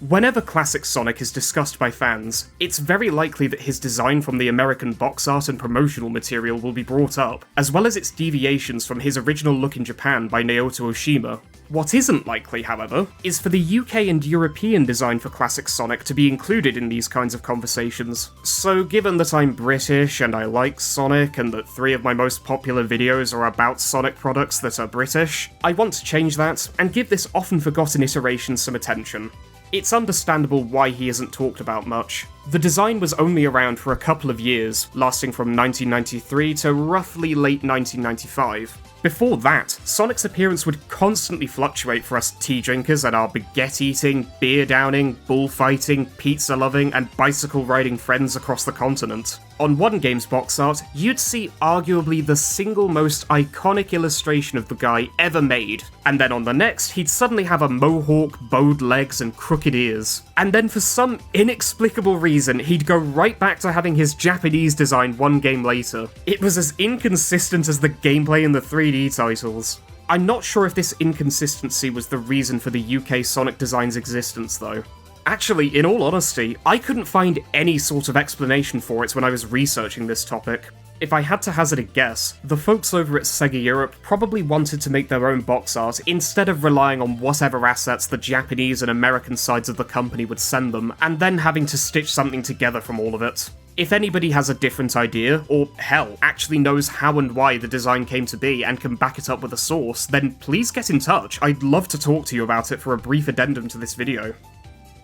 Whenever classic Sonic is discussed by fans, it's very likely that his design from the American box art and promotional material will be brought up, as well as its deviations from his original look in Japan by Naoto Oshima. What isn't likely, however, is for the UK and European design for classic Sonic to be included in these kinds of conversations. So given that I'm British and I like Sonic and that 3 of my most popular videos are about Sonic products that are British, I want to change that and give this often forgotten iteration some attention. It's understandable why he isn't talked about much. The design was only around for a couple of years, lasting from 1993 to roughly late 1995. Before that, Sonic's appearance would constantly fluctuate for us tea drinkers and our baguette-eating, beer-downing, bullfighting, pizza-loving, and bicycle-riding friends across the continent. On one game's box art, you'd see arguably the single most iconic illustration of the guy ever made, and then on the next, he'd suddenly have a mohawk, bowed legs, and crooked ears. And then for some inexplicable reason, he'd go right back to having his Japanese design one game later. It was as inconsistent as the gameplay in the 3D titles. I'm not sure if this inconsistency was the reason for the UK Sonic design's existence, though. Actually, in all honesty, I couldn't find any sort of explanation for it when I was researching this topic. If I had to hazard a guess, the folks over at Sega Europe probably wanted to make their own box art instead of relying on whatever assets the Japanese and American sides of the company would send them, and then having to stitch something together from all of it. If anybody has a different idea, or hell, actually knows how and why the design came to be and can back it up with a source, then please get in touch. I'd love to talk to you about it for a brief addendum to this video.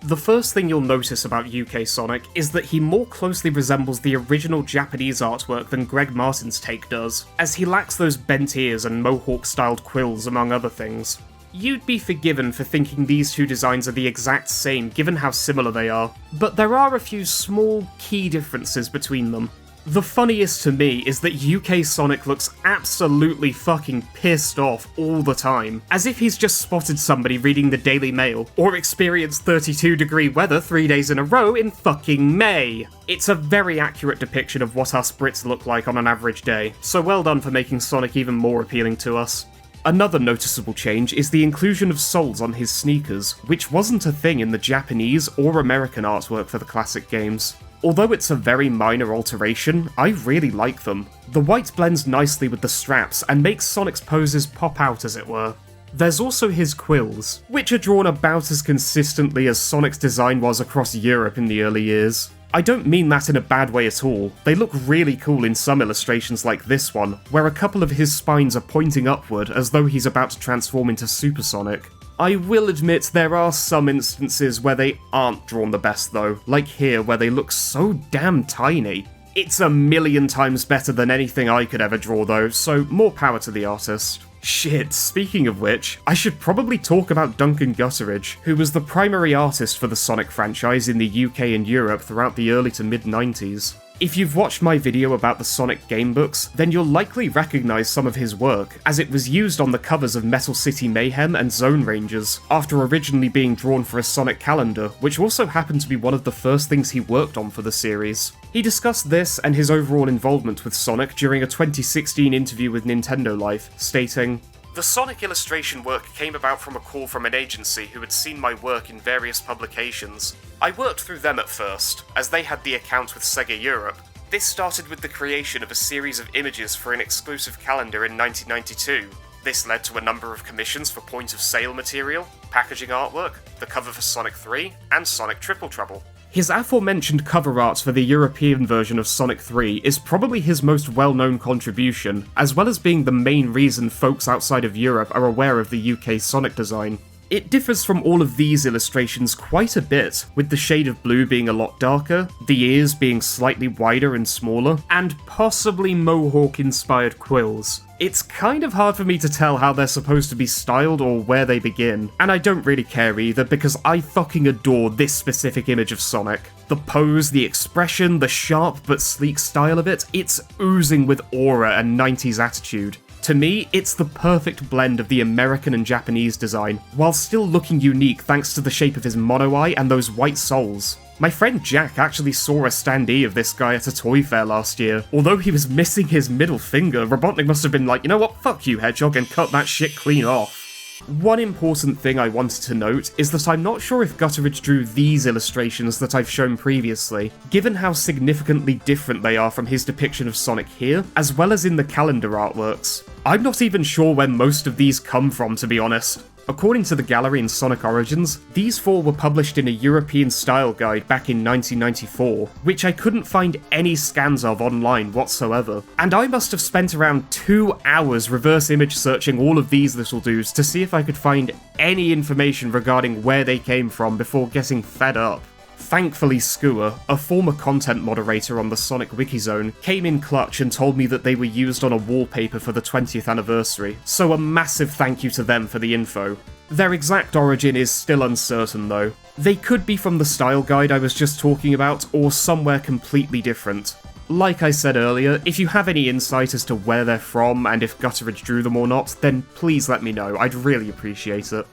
The first thing you'll notice about UK Sonic is that he more closely resembles the original Japanese artwork than Greg Martin's take does, as he lacks those bent ears and mohawk-styled quills among other things. You'd be forgiven for thinking these two designs are the exact same given how similar they are, but there are a few small, key differences between them. The funniest to me is that UK Sonic looks absolutely fucking pissed off all the time, as if he's just spotted somebody reading the Daily Mail, or experienced 32-degree weather 3 days in a row in fucking May. It's a very accurate depiction of what us Brits look like on an average day, so well done for making Sonic even more appealing to us. Another noticeable change is the inclusion of soles on his sneakers, which wasn't a thing in the Japanese or American artwork for the classic games. Although it's a very minor alteration, I really like them. The white blends nicely with the straps and makes Sonic's poses pop out, as it were. There's also his quills, which are drawn about as consistently as Sonic's design was across Europe in the early years. I don't mean that in a bad way at all. They look really cool in some illustrations like this one, where a couple of his spines are pointing upward as though he's about to transform into Super Sonic. I will admit there are some instances where they aren't drawn the best though, like here where they look so damn tiny. It's a million times better than anything I could ever draw though, so more power to the artist. Shit, speaking of which, I should probably talk about Duncan Gutteridge, who was the primary artist for the Sonic franchise in the UK and Europe throughout the early to mid-90s. If you've watched my video about the Sonic gamebooks, then you'll likely recognise some of his work, as it was used on the covers of Metal City Mayhem and Zone Rangers, after originally being drawn for a Sonic calendar, which also happened to be one of the first things he worked on for the series. He discussed this and his overall involvement with Sonic during a 2016 interview with Nintendo Life, stating, "The Sonic illustration work came about from a call from an agency who had seen my work in various publications. I worked through them at first, as they had the account with Sega Europe. This started with the creation of a series of images for an exclusive calendar in 1992. This led to a number of commissions for point-of-sale material, packaging artwork, the cover for Sonic 3, and Sonic Triple Trouble." His aforementioned cover art for the European version of Sonic 3 is probably his most well-known contribution, as well as being the main reason folks outside of Europe are aware of the UK Sonic design. It differs from all of these illustrations quite a bit, with the shade of blue being a lot darker, the ears being slightly wider and smaller, and possibly Mohawk-inspired quills. It's kind of hard for me to tell how they're supposed to be styled or where they begin, and I don't really care either because I fucking adore this specific image of Sonic. The pose, the expression, the sharp but sleek style of it, it's oozing with aura and 90s attitude. To me, it's the perfect blend of the American and Japanese design, while still looking unique thanks to the shape of his mono eye and those white soles. My friend Jack actually saw a standee of this guy at a toy fair last year. Although he was missing his middle finger, Robotnik must have been like, you know what, fuck you, Hedgehog, and cut that shit clean off. One important thing I wanted to note is that I'm not sure if Gutteridge drew these illustrations that I've shown previously, given how significantly different they are from his depiction of Sonic here, as well as in the calendar artworks. I'm not even sure where most of these come from, to be honest. According to the gallery in Sonic Origins, these 4 were published in a European style guide back in 1994, which I couldn't find any scans of online whatsoever. And I must have spent around 2 hours reverse image searching all of these little dudes to see if I could find any information regarding where they came from before getting fed up. Thankfully, Skooa, a former content moderator on the Sonic Wikizone, came in clutch and told me that they were used on a wallpaper for the 20th anniversary, so a massive thank you to them for the info. Their exact origin is still uncertain though. They could be from the style guide I was just talking about, or somewhere completely different. Like I said earlier, if you have any insight as to where they're from and if Gutteridge drew them or not, then please let me know, I'd really appreciate it.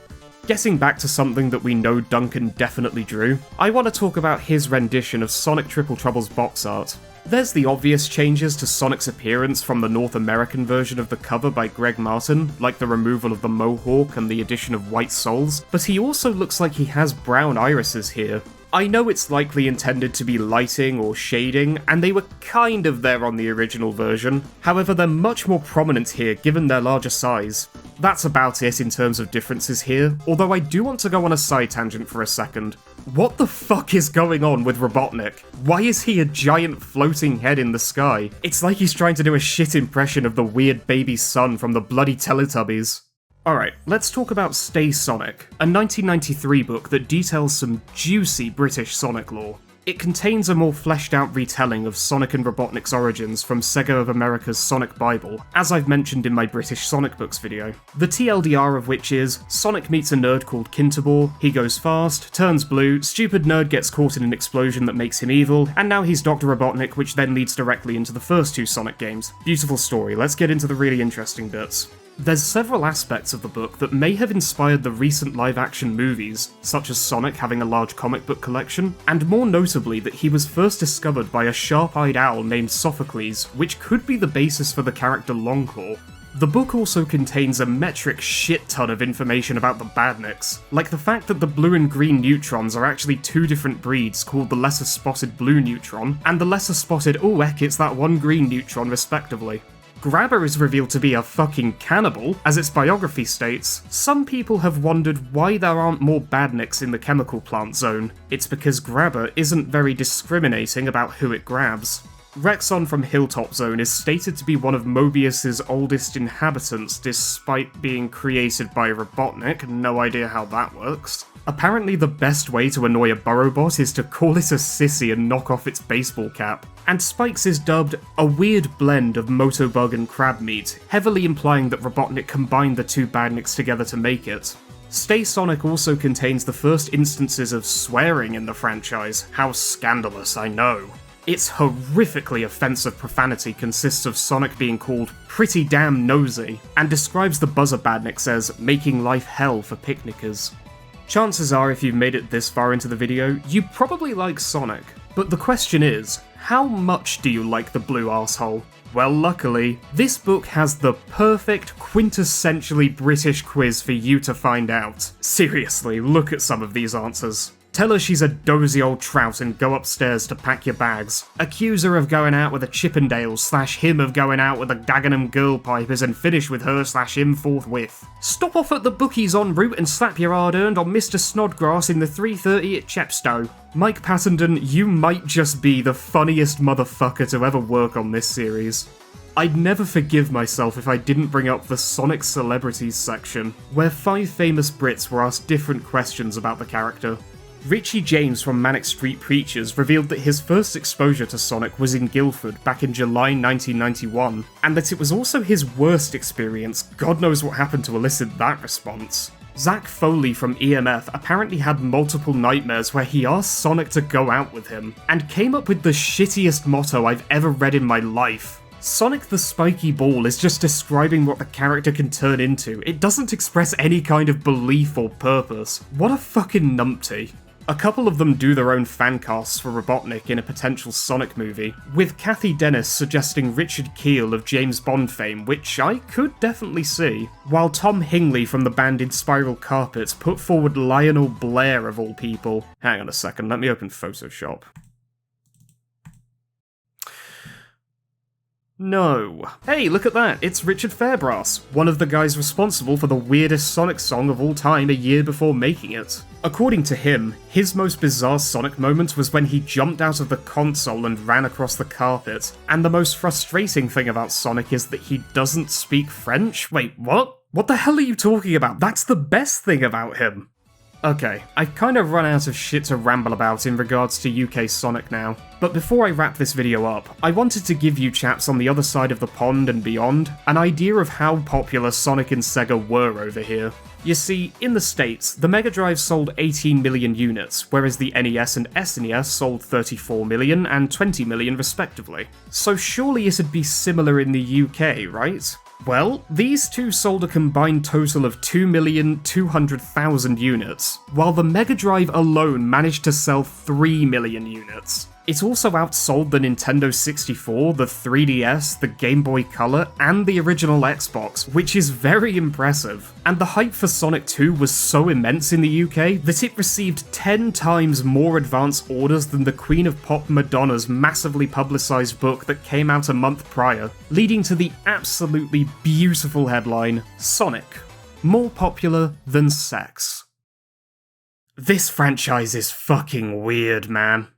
Getting back to something that we know Duncan definitely drew, I want to talk about his rendition of Sonic Triple Trouble's box art. There's the obvious changes to Sonic's appearance from the North American version of the cover by Greg Martin, like the removal of the mohawk and the addition of white soles, but he also looks like he has brown irises here. I know it's likely intended to be lighting or shading, and they were kind of there on the original version, however they're much more prominent here given their larger size. That's about it in terms of differences here, although I do want to go on a side tangent for a second. What the fuck is going on with Robotnik? Why is he a giant floating head in the sky? It's like he's trying to do a shit impression of the weird baby son from the bloody Teletubbies. Alright, let's talk about Stay Sonic, a 1993 book that details some juicy British Sonic lore. It contains a more fleshed out retelling of Sonic and Robotnik's origins from Sega of America's Sonic Bible, as I've mentioned in my British Sonic Books video. The TLDR of which is, Sonic meets a nerd called Kinterball, he goes fast, turns blue, stupid nerd gets caught in an explosion that makes him evil, and now he's Dr. Robotnik, which then leads directly into the first 2 Sonic games. Beautiful story, let's get into the really interesting bits. There's several aspects of the book that may have inspired the recent live-action movies, such as Sonic having a large comic book collection, and more notably that he was first discovered by a sharp-eyed owl named Sophocles, which could be the basis for the character Longclaw. The book also contains a metric shit-ton of information about the Badniks, like the fact that the blue and green neutrons are actually 2 different breeds called the lesser spotted blue neutron, and the lesser spotted oh heck it's that one green neutron respectively. Grabber is revealed to be a fucking cannibal, as its biography states. Some people have wondered why there aren't more badniks in the chemical plant zone. It's because Grabber isn't very discriminating about who it grabs. Rexon from Hilltop Zone is stated to be one of Mobius's oldest inhabitants despite being created by Robotnik, no idea how that works. Apparently the best way to annoy a Burrowbot is to call it a sissy and knock off its baseball cap. And Spikes is dubbed a weird blend of Motobug and crab meat, heavily implying that Robotnik combined the 2 badniks together to make it. Stay Sonic also contains the first instances of swearing in the franchise. How scandalous, I know. Its horrifically offensive profanity consists of Sonic being called pretty damn nosy, and describes the Buzzer Badniks as making life hell for picnickers. Chances are if you've made it this far into the video, you probably like Sonic, but the question is, how much do you like the blue arsehole? Well, luckily, this book has the perfect, quintessentially British quiz for you to find out. Seriously, look at some of these answers. Tell her she's a dozy old trout and go upstairs to pack your bags. Accuse her of going out with a Chippendales / him of going out with a Dagenham girl pipers and finish with her / him forthwith. Stop off at the bookies en route and slap your hard-earned on Mr. Snodgrass in the 3:30 at Chepstow. Mike Pattenden, you might just be the funniest motherfucker to ever work on this series. I'd never forgive myself if I didn't bring up the Sonic Celebrities section, where 5 famous Brits were asked different questions about the character. Richie James from Manic Street Preachers revealed that his first exposure to Sonic was in Guildford back in July 1991, and that it was also his worst experience. God knows what happened to elicit that response. Zach Foley from EMF apparently had multiple nightmares where he asked Sonic to go out with him, and came up with the shittiest motto I've ever read in my life. Sonic the Spiky Ball is just describing what the character can turn into. It doesn't express any kind of belief or purpose. What a fucking numpty. A couple of them do their own fan casts for Robotnik in a potential Sonic movie, with Kathy Dennis suggesting Richard Kiel of James Bond fame, which I could definitely see, while Tom Hingley from the band In Spiral Carpets put forward Lionel Blair of all people. Hang on a second, let me open Photoshop. No. Hey, look at that, it's Richard Fairbrass, one of the guys responsible for the weirdest Sonic song of all time a year before making it. According to him, his most bizarre Sonic moment was when he jumped out of the console and ran across the carpet, and the most frustrating thing about Sonic is that he doesn't speak French? Wait, what? What the hell are you talking about? That's the best thing about him! Okay, I've kind of run out of shit to ramble about in regards to UK Sonic now, but before I wrap this video up, I wanted to give you chaps on the other side of the pond and beyond an idea of how popular Sonic and Sega were over here. You see, in the States, the Mega Drive sold 18 million units, whereas the NES and SNES sold 34 million and 20 million respectively. So surely it'd be similar in the UK, right? Well, these two sold a combined total of 2,200,000 units, while the Mega Drive alone managed to sell 3 million units. It also outsold the Nintendo 64, the 3DS, the Game Boy Color, and the original Xbox, which is very impressive. And the hype for Sonic 2 was so immense in the UK that it received 10 times more advance orders than the Queen of Pop Madonna's massively publicised book that came out a month prior, leading to the absolutely beautiful headline, Sonic, more popular than sex. This franchise is fucking weird, man.